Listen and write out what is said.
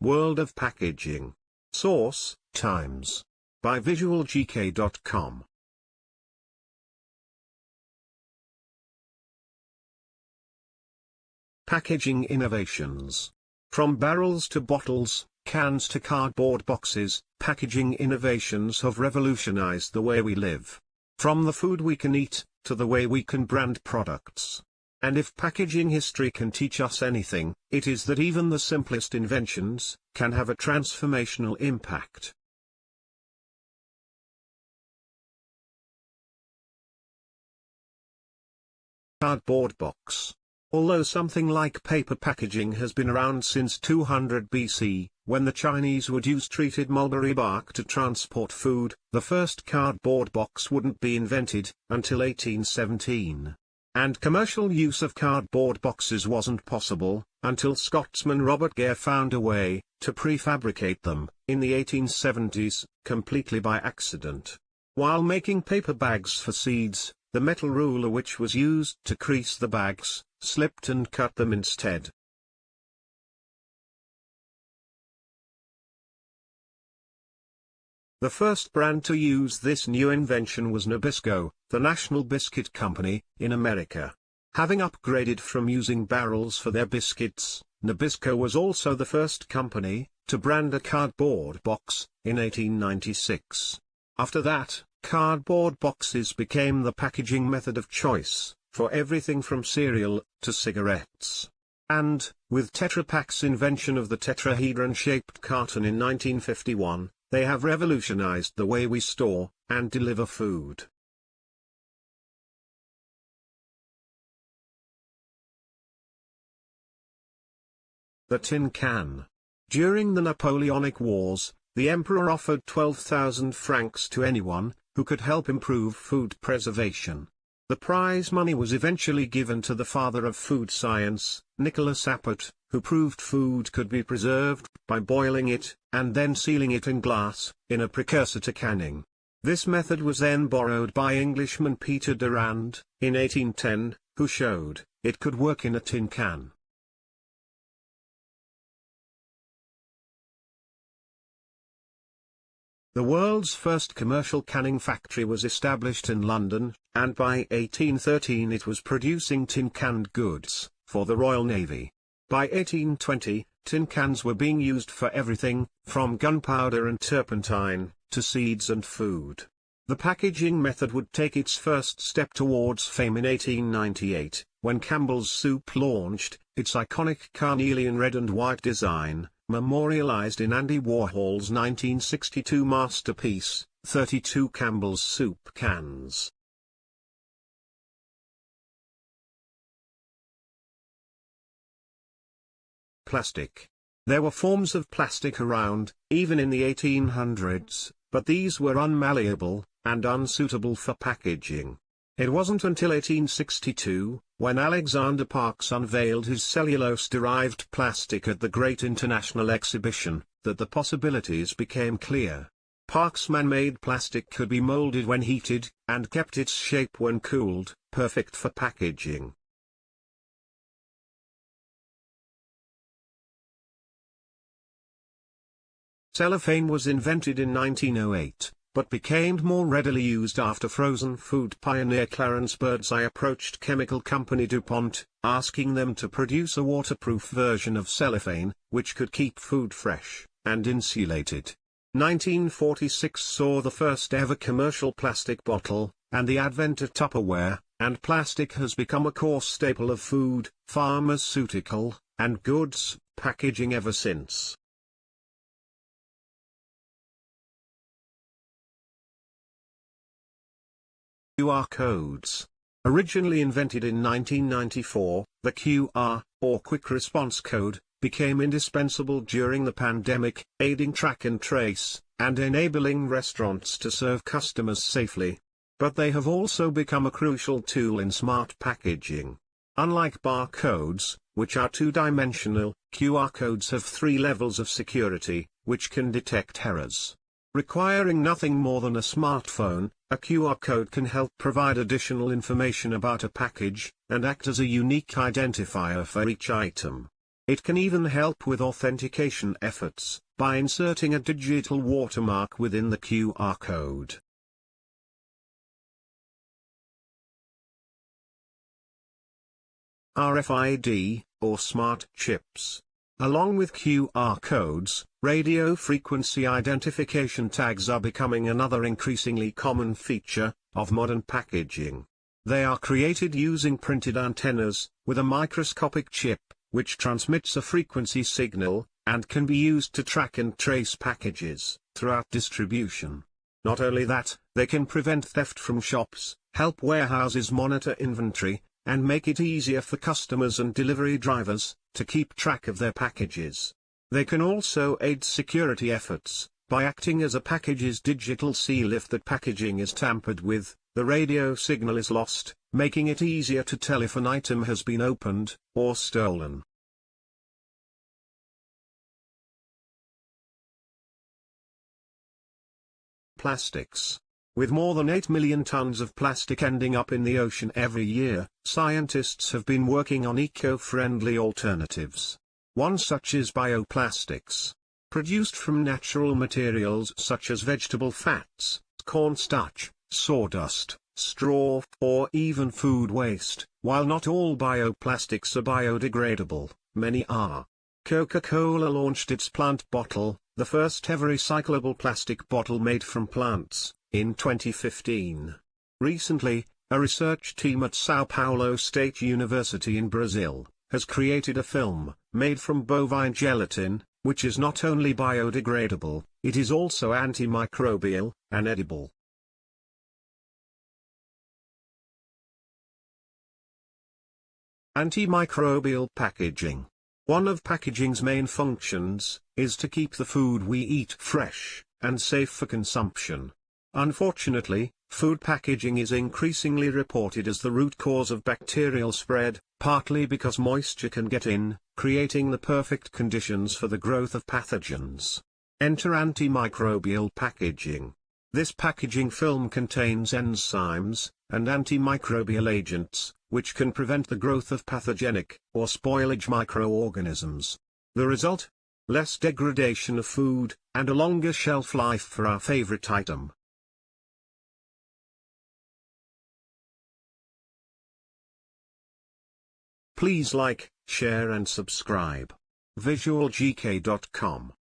World of Packaging. Source, Times. By VisualGK.com. Packaging innovations. From barrels to bottles, cans to cardboard boxes, packaging innovations have revolutionized the way we live. From the food we can eat, to the way we can brand products. And if packaging history can teach us anything, it is that even the simplest inventions can have a transformational impact. Cardboard box. Although something like paper packaging has been around since 200 BC, when the Chinese would use treated mulberry bark to transport food, the first cardboard box wouldn't be invented until 1817. And commercial use of cardboard boxes wasn't possible until Scotsman Robert Gare found a way to prefabricate them in the 1870s, completely by accident. While making paper bags for seeds, the metal ruler which was used to crease the bags slipped and cut them instead. The first brand to use this new invention was Nabisco, the National Biscuit Company, in America. Having upgraded from using barrels for their biscuits, Nabisco was also the first company to brand a cardboard box, in 1896. After that, cardboard boxes became the packaging method of choice for everything from cereal to cigarettes. And, with Tetra Pak's invention of the tetrahedron-shaped carton in 1951, they have revolutionized the way we store and deliver food. The tin can. During the Napoleonic Wars, the emperor offered 12,000 francs to anyone who could help improve food preservation. The prize money was eventually given to the father of food science, Nicholas Appert, who proved food could be preserved by boiling it, and then sealing it in glass, in a precursor to canning. This method was then borrowed by Englishman Peter Durand, in 1810, who showed it could work in a tin can. The world's first commercial canning factory was established in London, and by 1813 it was producing tin-canned goods for the Royal Navy. By 1820, tin cans were being used for everything, from gunpowder and turpentine, to seeds and food. The packaging method would take its first step towards fame in 1898, when Campbell's Soup launched its iconic carnelian red and white design, memorialized in Andy Warhol's 1962 masterpiece, 32 Campbell's Soup cans. Plastic. There were forms of plastic around, even in the 1800s, but these were unmalleable, and unsuitable for packaging. It wasn't until 1862, when Alexander Parkes unveiled his cellulose-derived plastic at the Great International Exhibition, that the possibilities became clear. Parkes' man-made plastic could be molded when heated, and kept its shape when cooled, perfect for packaging. Cellophane was invented in 1908. But became more readily used after frozen food pioneer Clarence Birdseye approached chemical company DuPont, asking them to produce a waterproof version of cellophane, which could keep food fresh and insulated. 1946 saw the first ever commercial plastic bottle, and the advent of Tupperware, and plastic has become a core staple of food, pharmaceutical, and goods packaging ever since. QR codes. Originally invented in 1994, the QR, or Quick Response Code, became indispensable during the pandemic, aiding track and trace, and enabling restaurants to serve customers safely. But they have also become a crucial tool in smart packaging. Unlike barcodes, which are two-dimensional, QR codes have 3 levels of security, which can detect errors. Requiring nothing more than a smartphone, a QR code can help provide additional information about a package, and act as a unique identifier for each item. It can even help with authentication efforts, by inserting a digital watermark within the QR code. RFID, or smart chips. Along with QR codes, radio frequency identification tags are becoming another increasingly common feature of modern packaging. They are created using printed antennas, with a microscopic chip, which transmits a frequency signal, and can be used to track and trace packages throughout distribution. Not only that, they can prevent theft from shops, help warehouses monitor inventory, and make it easier for customers and delivery drivers to keep track of their packages. They can also aid security efforts by acting as a package's digital seal. If the packaging is tampered with, the radio signal is lost, making it easier to tell if an item has been opened or stolen. Plastics. With more than 8 million tons of plastic ending up in the ocean every year, scientists have been working on eco-friendly alternatives. One such is bioplastics. Produced from natural materials such as vegetable fats, cornstarch, sawdust, straw, or even food waste. While not all bioplastics are biodegradable, many are. Coca-Cola launched its plant bottle, the first ever recyclable plastic bottle made from plants, in 2015. Recently, a research team at São Paulo State University in Brazil has created a film made from bovine gelatin, which is not only biodegradable, it is also antimicrobial and edible. Antimicrobial packaging. One of packaging's main functions is to keep the food we eat fresh and safe for consumption. Unfortunately, food packaging is increasingly reported as the root cause of bacterial spread, partly because moisture can get in, creating the perfect conditions for the growth of pathogens. Enter antimicrobial packaging. This packaging film contains enzymes and antimicrobial agents, which can prevent the growth of pathogenic or spoilage microorganisms. The result? Less degradation of food, and a longer shelf life for our favorite item. Please like, share and subscribe. VisualGK.com